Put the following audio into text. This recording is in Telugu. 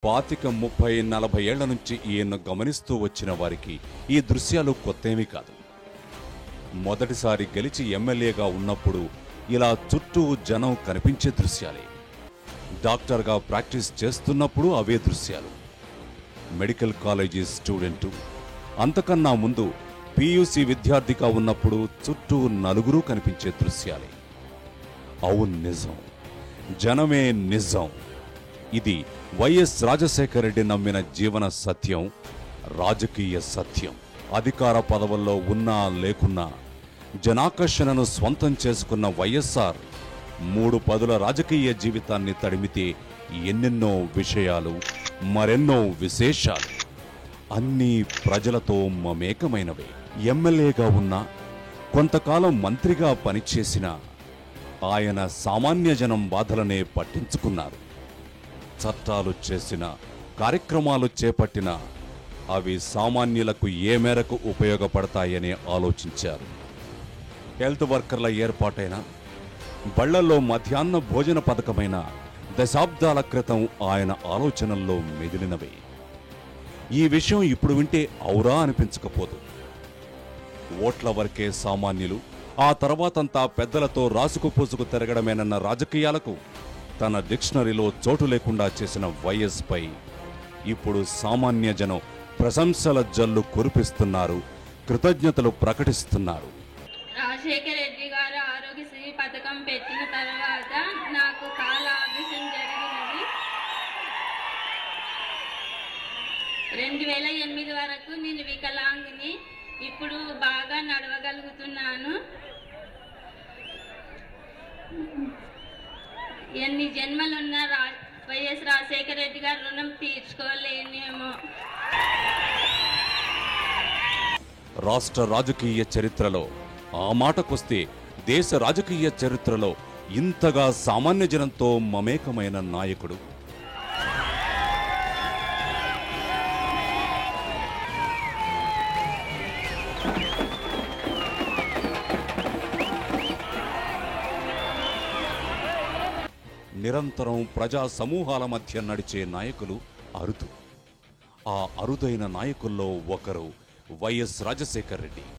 25, 40 ఏళ్ల నుంచి ఈయన్ను గమనిస్తూ వచ్చిన వారికి ఈ దృశ్యాలు కొత్తేమీ కాదు. మొదటిసారి గెలిచి ఎమ్మెల్యేగా ఉన్నప్పుడు ఇలా చుట్టూ జనం కనిపించే దృశ్యాలే. డాక్టర్గా ప్రాక్టీస్ చేస్తున్నప్పుడు అవే దృశ్యాలు. మెడికల్ కాలేజీ స్టూడెంటు, అంతకన్నా ముందు PUC విద్యార్థిగా ఉన్నప్పుడు చుట్టూ నలుగురు కనిపించే దృశ్యాలే. అవును, నిజం, జనమే నిజం. ఇది వైఎస్ రాజశేఖర రెడ్డి నమ్మిన జీవన సత్యం, రాజకీయ సత్యం. అధికార పదవుల్లో ఉన్నా లేకున్నా జనాకర్షణను స్వంతం చేసుకున్న వైఎస్ఆర్ 3 పదుల రాజకీయ జీవితాన్ని తడిమితే ఎన్నెన్నో విషయాలు, మరెన్నో విశేషాలు, అన్నీ ప్రజలతో మమేకమైనవే. ఎమ్మెల్యేగా ఉన్న, కొంతకాలం మంత్రిగా పనిచేసిన ఆయన సామాన్య జనం బాధలనే పట్టించుకున్నారు. చట్టాలు చేసిన, కార్యక్రమాలు చేపట్టిన అవి సామాన్యులకు ఏ మేరకు ఉపయోగపడతాయని ఆలోచించారు. హెల్త్ వర్కర్ల ఏర్పాటైన, బళ్లల్లో మధ్యాహ్న భోజన పథకమైన దశాబ్దాల క్రితం ఆయన ఆలోచనల్లో మెదిలినవే. ఈ విషయం ఇప్పుడు వింటే ఔరా అనిపించకపోదు. ఓట్ల వరకే సామాన్యులు, ఆ తర్వాతంతా పెద్దలతో రాసుకుపూసుకు తిరగడమేనన్న రాజకీయాలకు తన డిక్షనరీలో చోటు లేకుండా చేసిన వైఎస్ పై ఇప్పుడు సామాన్య జనం ప్రశంసల జల్లు కురిపిస్తున్నారు, కృతజ్ఞతలు ప్రకటిస్తున్నారు. రాజశేఖర రెడ్డి గారు ఆరోగ్యశ్రీ పథకం పెట్టిన తర్వాత నాకు కాళ్ళ ఆపరేషన్ జరిగినది. 2008 వరకు నేను వికలాంగిని. ఇప్పుడు బాగా నడవగలుగుతున్నాను. ఎన్ని జన్మలున్నా వైఎస్ రాజశేఖర రెడ్డి గారు రుణం తీర్చుకోలేనేమో. రాష్ట్ర రాజకీయ చరిత్రలో, ఆ మాటకొస్తే దేశ రాజకీయ చరిత్రలో ఇంతగా సామాన్య జనంతో మమేకమైన నాయకుడు. నిరంతరం ప్రజా సమూహాల మధ్య నడిచే నాయకులు అరుదు. ఆ అరుదైన నాయకుల్లో ఒకరు వైఎస్ రాజశేఖర రెడ్డి.